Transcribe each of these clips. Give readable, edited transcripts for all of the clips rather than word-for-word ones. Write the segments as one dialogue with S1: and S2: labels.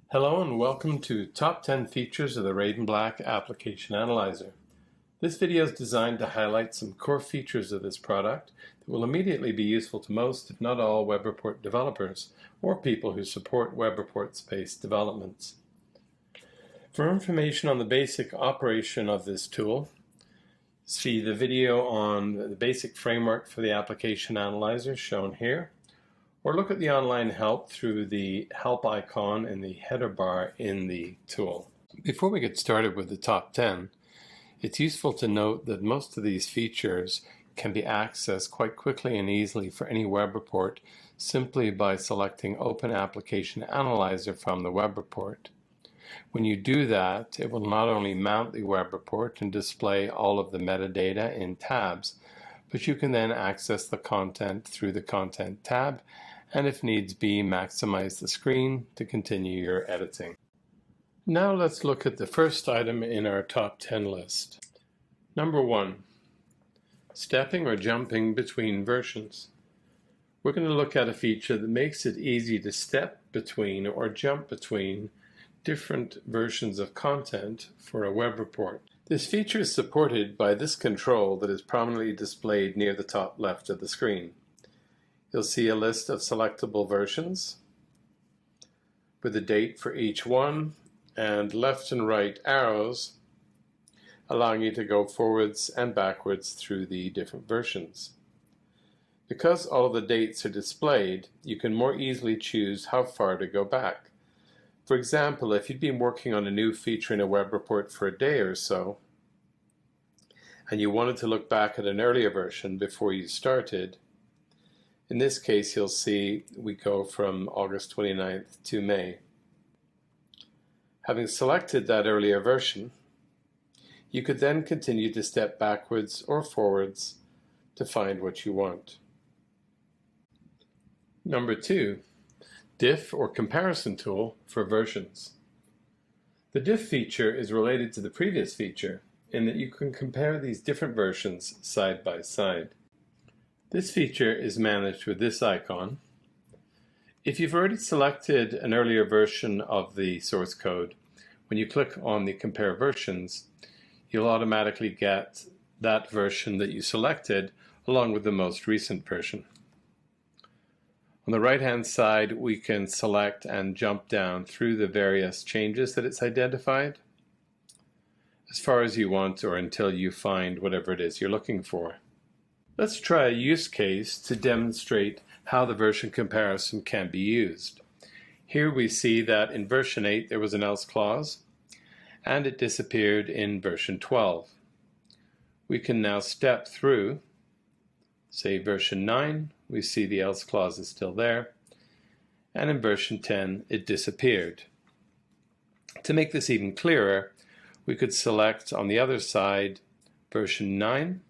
S1: Hello and welcome to Top 10 Features of the Ravenblack Application Analyzer. This video is designed to highlight some core features of this product that will immediately be useful to most, if not all, WebReport developers or people who support WebReport-based developments. For information on the basic operation of this tool, see the video on the basic framework for the application analyzer shown here, or look at the online help through the help icon in the header bar in the tool. Before we get started with the top 10, it's useful to note that most of these features can be accessed quite quickly and easily for any web report simply by selecting Open Application Analyzer from the web report. When you do that, it will not only mount the web report and display all of the metadata in tabs, but you can then access the content through the Content tab, and if needs be, maximize the screen to continue your editing. Now let's look at the first item in our top 10 list. Number 1, stepping or jumping between versions. We're going to look at a feature that makes it easy to step between or jump between different versions of content for a web report. This feature is supported by this control that is prominently displayed near the top left of the screen. You'll see a list of selectable versions with a date for each one and left and right arrows allowing you to go forwards and backwards through the different versions. Because all of the dates are displayed, you can more easily choose how far to go back. For example, if you'd been working on a new feature in a web report for a day or so, and you wanted to look back at an earlier version before you started, in this case you'll see we go from August 29th to May. Having selected that earlier version, you could then continue to step backwards or forwards to find what you want. Number 2, diff or comparison tool for versions. The diff feature is related to the previous feature in that you can compare these different versions side by side. This feature is managed with this icon. If you've already selected an earlier version of the source code, when you click on the Compare Versions, you'll automatically get that version that you selected along with the most recent version. On the right-hand side, we can select and jump down through the various changes that it's identified as far as you want or until you find whatever it is you're looking for. Let's try a use case to demonstrate how the version comparison can be used. Here we see that in version 8 there was an else clause and it disappeared in version 12. We can now step through, say version 9, we see the else clause is still there, and in version 10 it disappeared. To make this even clearer, we could select on the other side version 9,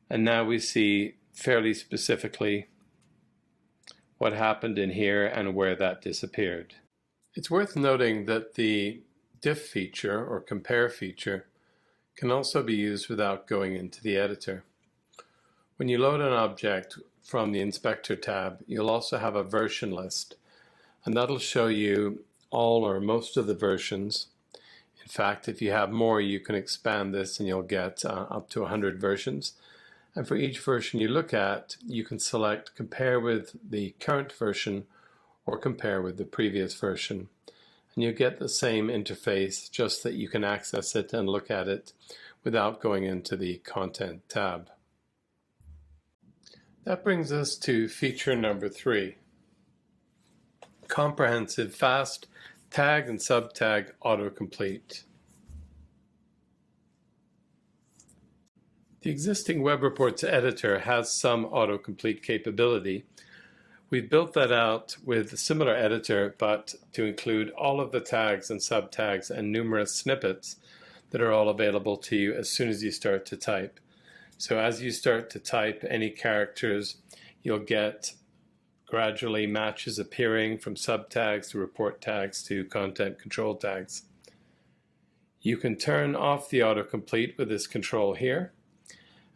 S1: and now we see fairly specifically what happened in here and where that disappeared. It's worth noting that the diff feature or compare feature can also be used without going into the editor. When you load an object from the Inspector tab, you'll also have a version list, and that'll show you all or most of the versions. In fact, if you have more, you can expand this and you'll get up to 100 versions. And for each version you look at, you can select compare with the current version or compare with the previous version. And you get the same interface, just that you can access it and look at it without going into the Content tab. That brings us to feature number 3, comprehensive, fast tag and sub-tag autocomplete. The existing WebReports editor has some autocomplete capability. We've built that out with a similar editor, but to include all of the tags and sub-tags and numerous snippets that are all available to you as soon as you start to type. So as you start to type any characters, you'll get gradually matches appearing from sub-tags to report tags to content control tags. You can turn off the autocomplete with this control here.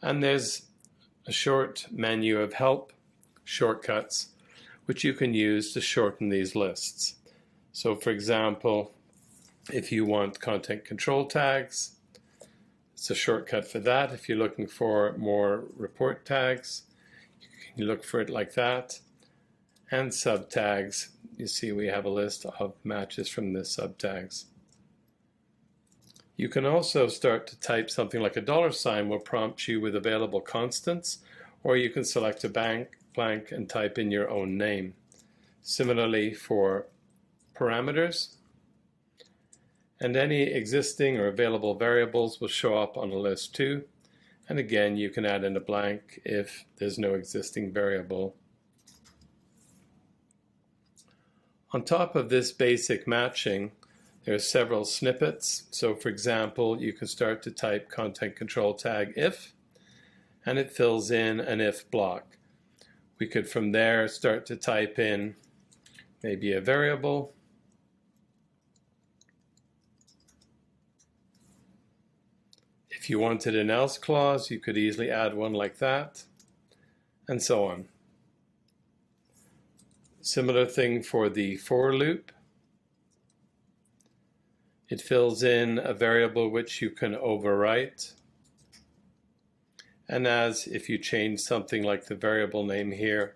S1: And there's a short menu of help shortcuts which you can use to shorten these lists. So for example, if you want content control tags, it's a shortcut for that. If you're looking for more report tags, you look for it like that. And sub tags, you see we have a list of matches from the sub tags. You can also start to type something like a $sign will prompt you with available constants, or you can select a blank and type in your own name. Similarly for parameters, and any existing or available variables will show up on a list too. And again, you can add in a blank if there's no existing variable. On top of this basic matching, there are several snippets. So for example, you can start to type content control tag if, and it fills in an if block. We could from there start to type in maybe a variable. If you wanted an else clause, you could easily add one like that, and so on. Similar thing for the for loop. It fills in a variable which you can overwrite. And as if you change something like the variable name here,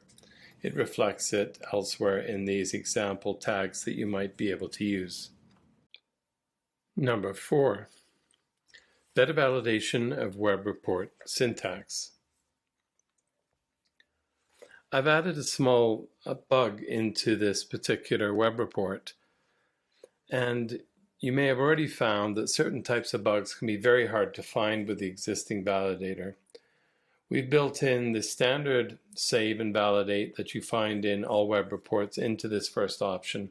S1: it reflects it elsewhere in these example tags that you might be able to use. Number 4, better validation of WebReport syntax. I've added a small bug into this particular WebReport, and you may have already found that certain types of bugs can be very hard to find with the existing validator. We've built in the standard save and validate that you find in all web reports into this first option.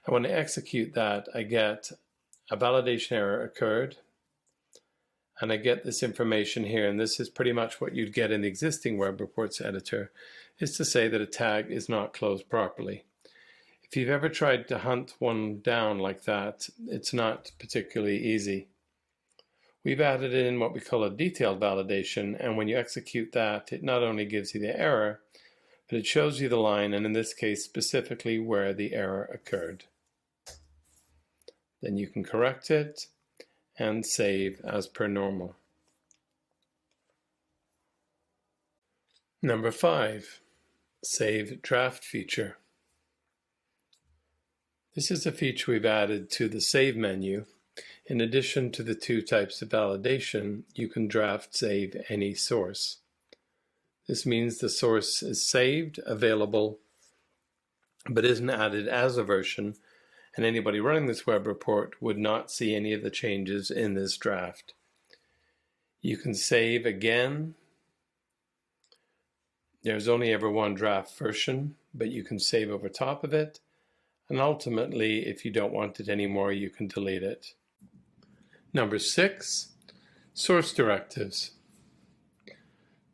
S1: And when I execute that, I get a validation error occurred, and I get this information here, and this is pretty much what you'd get in the existing web reports editor, is to say that a tag is not closed properly. If you've ever tried to hunt one down like that, it's not particularly easy. We've added in what we call a detailed validation, and when you execute that, it not only gives you the error, but it shows you the line, and in this case specifically where the error occurred. Then you can correct it and save as per normal. Number 5, Save Draft feature. This is a feature we've added to the Save menu. In addition to the 2 types of validation, you can draft save any source. This means the source is saved, available, but isn't added as a version, and anybody running this web report would not see any of the changes in this draft. You can save again. There's only ever one draft version, but you can save over top of it, and ultimately, if you don't want it anymore, you can delete it. Number 6, source directives.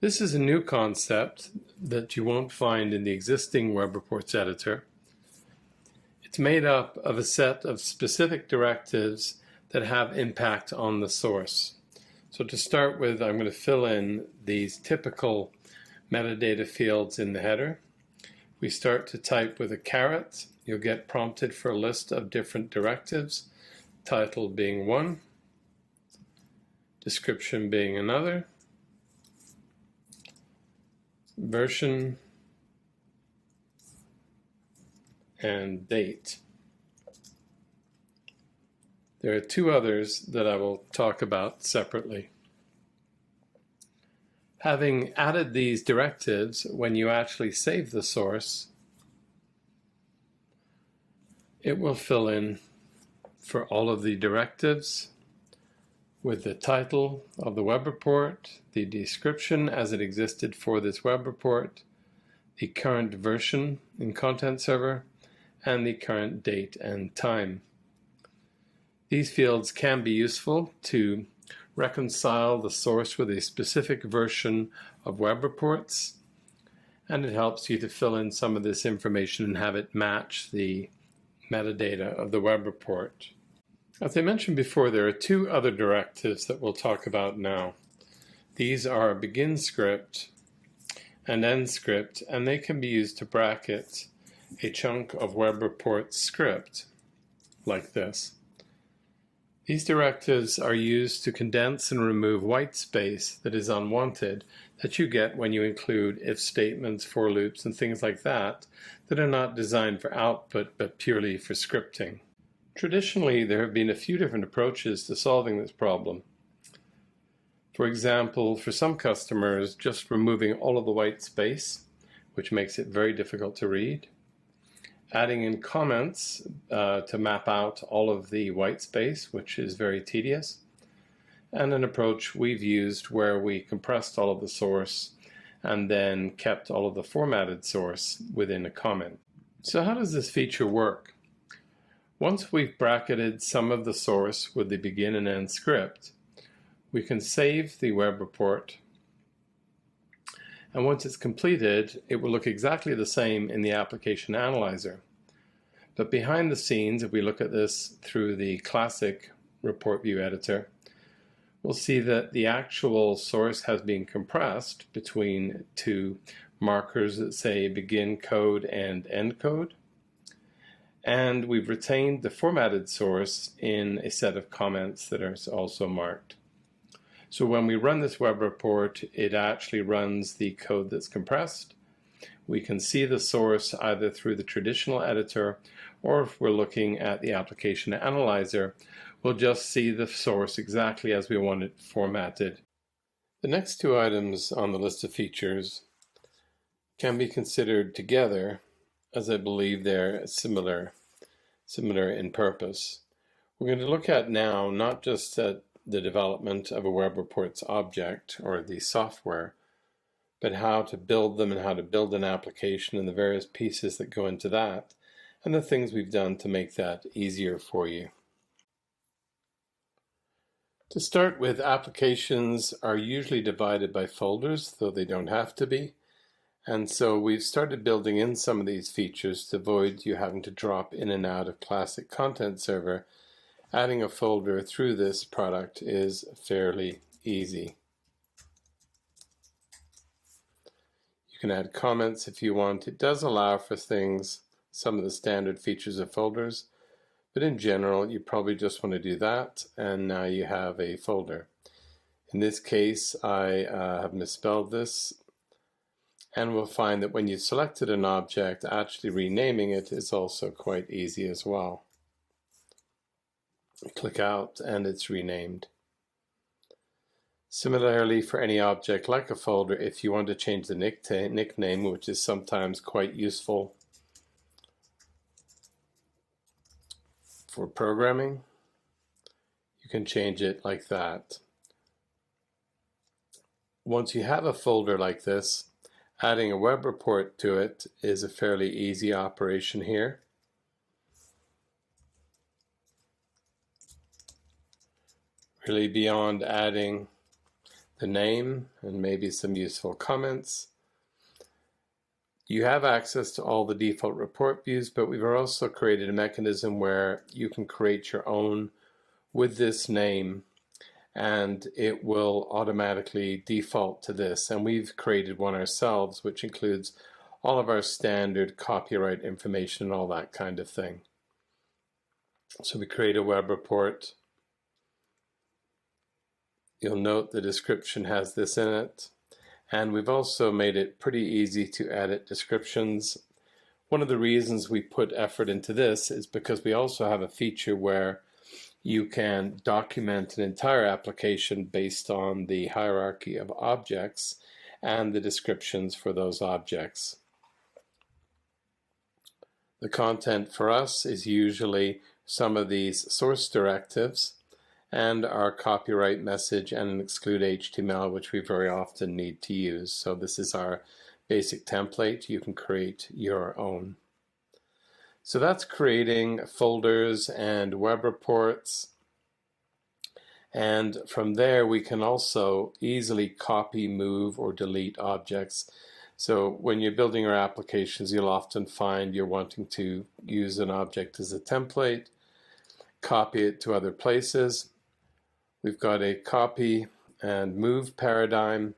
S1: This is a new concept that you won't find in the existing web reports editor. It's made up of a set of specific directives that have impact on the source. So to start with, I'm going to fill in these typical metadata fields in the header. We start to type with a caret. You'll get prompted for a list of different directives, title being one, description being another, version, and date. There are 2 others that I will talk about separately. Having added these directives, when you actually save the source, it will fill in for all of the directives with the title of the web report, the description as it existed for this web report, the current version in Content Server, and the current date and time. These fields can be useful to reconcile the source with a specific version of web reports, and it helps you to fill in some of this information and have it match the metadata of the web report. As I mentioned before, there are 2 other directives that we'll talk about now. These are begin script and end script, and they can be used to bracket a chunk of web report script. like this. These directives are used to condense and remove white space that is unwanted that you get when you include if statements, for loops, and things like that that are not designed for output but purely for scripting. Traditionally, there have been a few different approaches to solving this problem. For example, for some customers, just removing all of the white space, which makes it very difficult to read. Adding in comments to map out all of the white space, which is very tedious. And an approach we've used where we compressed all of the source and then kept all of the formatted source within a comment. So how does this feature work? Once we've bracketed some of the source with the begin and end script, we can save the web report. And once it's completed, it will look exactly the same in the application analyzer. But behind the scenes, if we look at this through the classic report view editor, we'll see that the actual source has been compressed between two markers that say begin code and end code. And we've retained the formatted source in a set of comments that are also marked. So when we run this web report, it actually runs the code that's compressed. We can see the source either through the traditional editor, or if we're looking at the application analyzer, we'll just see the source exactly as we want it formatted. The next two items on the list of features can be considered together, as I believe they're similar in purpose. We're going to look at now not just at the development of a web report's object or the software, but how to build them and how to build an application and the various pieces that go into that, and the things we've done to make that easier for you. To start with, applications are usually divided by folders, though they don't have to be. And so we've started building in some of these features to avoid you having to drop in and out of Classic Content Server. Adding a folder through this product is fairly easy. You can add comments if you want. It does allow for things, some of the standard features of folders, but in general you probably just want to do that, and now you have a folder. In this case I have misspelled this, and we'll find that when you've selected an object, actually renaming it is also quite easy as well. Click out and it's renamed. Similarly, for any object like a folder, if you want to change the nickname, which is sometimes quite useful for programming, you can change it like that. Once you have a folder like this, adding a web report to it is a fairly easy operation here. Really beyond adding the name and maybe some useful comments. You have access to all the default report views, but we've also created a mechanism where you can create your own with this name, and it will automatically default to this. And we've created one ourselves, which includes all of our standard copyright information and all that kind of thing. So we create a web report. You'll note the description has this in it, and we've also made it pretty easy to edit descriptions. One of the reasons we put effort into this is because we also have a feature where you can document an entire application based on the hierarchy of objects and the descriptions for those objects. The content for us is usually some of these source directives and our copyright message and an exclude HTML, which we very often need to use. So this is our basic template. You can create your own. So that's creating folders and web reports. And from there we can also easily copy, move, or delete objects. So when you're building your applications, you'll often find you're wanting to use an object as a template, copy it to other places. We've got a copy and move paradigm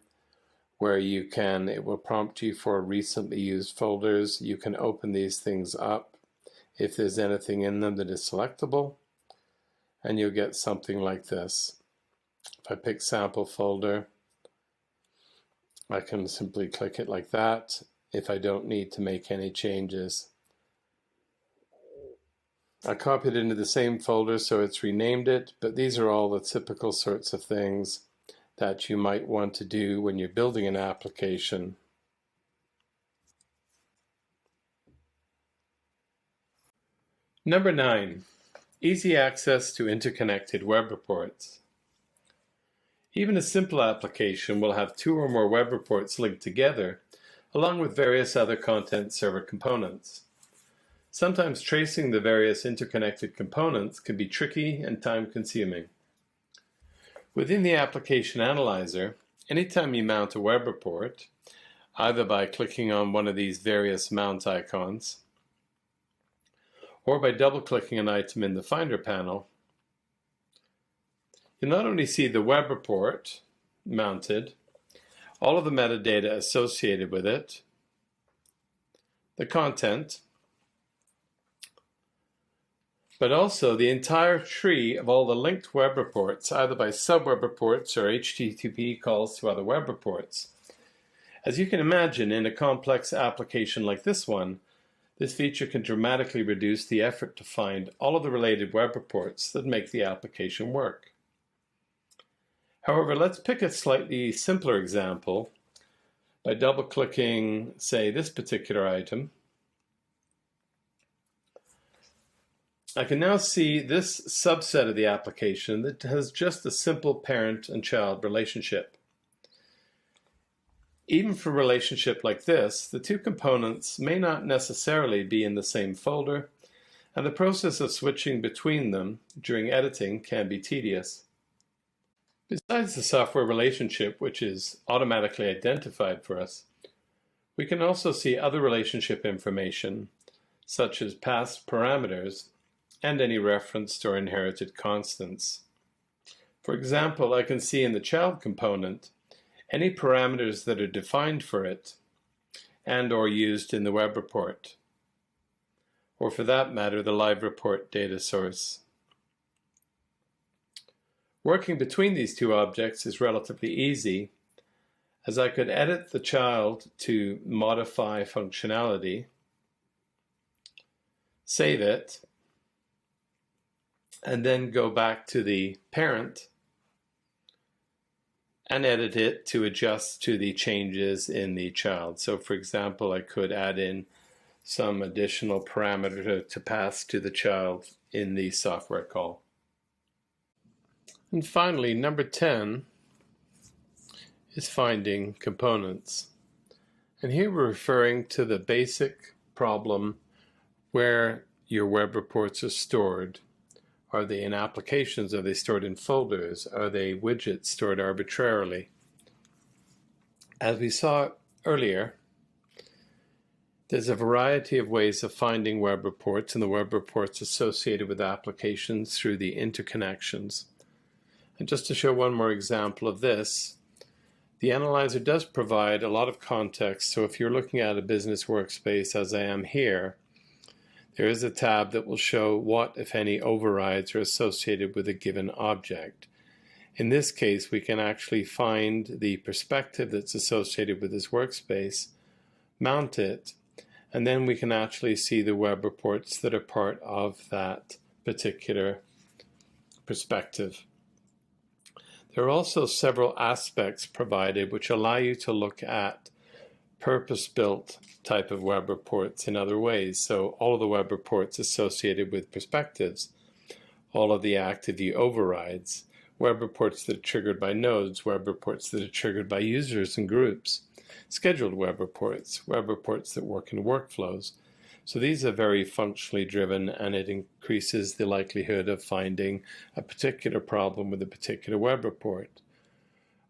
S1: where it will prompt you for recently used folders. You can open these things up if there's anything in them that is selectable, and you'll get something like this. If I pick sample folder, I can simply click it like that if I don't need to make any changes. I copied it into the same folder, so it's renamed it, but these are all the typical sorts of things that you might want to do when you're building an application. Number 9, easy access to interconnected web reports. Even a simple application will have 2 or more web reports linked together, along with various other content server components. Sometimes tracing the various interconnected components can be tricky and time-consuming. Within the application analyzer, anytime you mount a web report, either by clicking on one of these various mount icons, or by double-clicking an item in the Finder panel, you'll not only see the web report mounted, all of the metadata associated with it, the content, but also the entire tree of all the linked web reports, either by sub-web reports or HTTP calls to other web reports. As you can imagine, in a complex application like this one, this feature can dramatically reduce the effort to find all of the related web reports that make the application work. However, let's pick a slightly simpler example by double-clicking, say, this particular item. I can now see this subset of the application that has just a simple parent and child relationship. Even for a relationship like this, the 2 components may not necessarily be in the same folder, and the process of switching between them during editing can be tedious. Besides the software relationship, which is automatically identified for us, we can also see other relationship information, such as past parameters and any referenced or inherited constants. For example, I can see in the child component any parameters that are defined for it and or used in the web report, or for that matter, the live report data source. Working between these 2 objects is relatively easy, as I could edit the child to modify functionality, save it, and then go back to the parent and edit it to adjust to the changes in the child. So for example, I could add in some additional parameter to pass to the child in the software call. And finally, number 10 is finding components. And here we're referring to the basic problem where your web reports are stored. Are they in applications? Are they stored in folders? Are they widgets stored arbitrarily? As we saw earlier, there's a variety of ways of finding web reports and the web reports associated with applications through the interconnections. And just to show one more example of this, the analyzer does provide a lot of context. So if you're looking at a business workspace, as I am here, there is a tab that will show what, if any, overrides are associated with a given object. In this case, we can actually find the perspective that's associated with this workspace, mount it, and then we can actually see the web reports that are part of that particular perspective. There are also several aspects provided which allow you to look at purpose-built type of web reports in other ways. So all of the web reports associated with perspectives, all of the active view overrides, web reports that are triggered by nodes, web reports that are triggered by users and groups, scheduled web reports that work in workflows. So these are very functionally driven, and it increases the likelihood of finding a particular problem with a particular web report.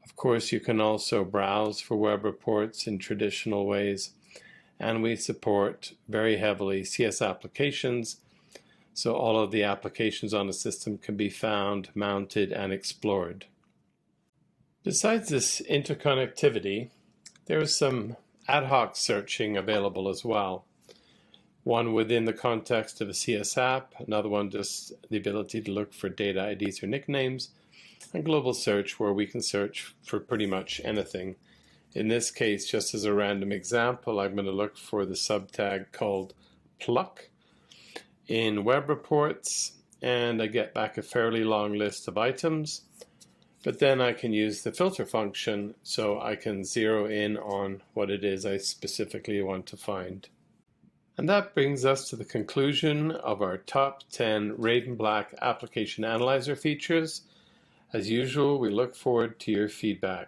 S1: Of course, you can also browse for web reports in traditional ways, and we support very heavily CS applications, so all of the applications on the system can be found, mounted, and explored. Besides this interconnectivity, there is some ad hoc searching available as well. One within the context of a CS app, another one just the ability to look for data IDs or nicknames, and global search where we can search for pretty much anything. In this case, just as a random example, I'm going to look for the subtag called pluck in web reports, and I get back a fairly long list of items. But then I can use the filter function so I can zero in on what it is I specifically want to find. And that brings us to the conclusion of our top 10 Ravenblack application analyzer features. As usual, we look forward to your feedback.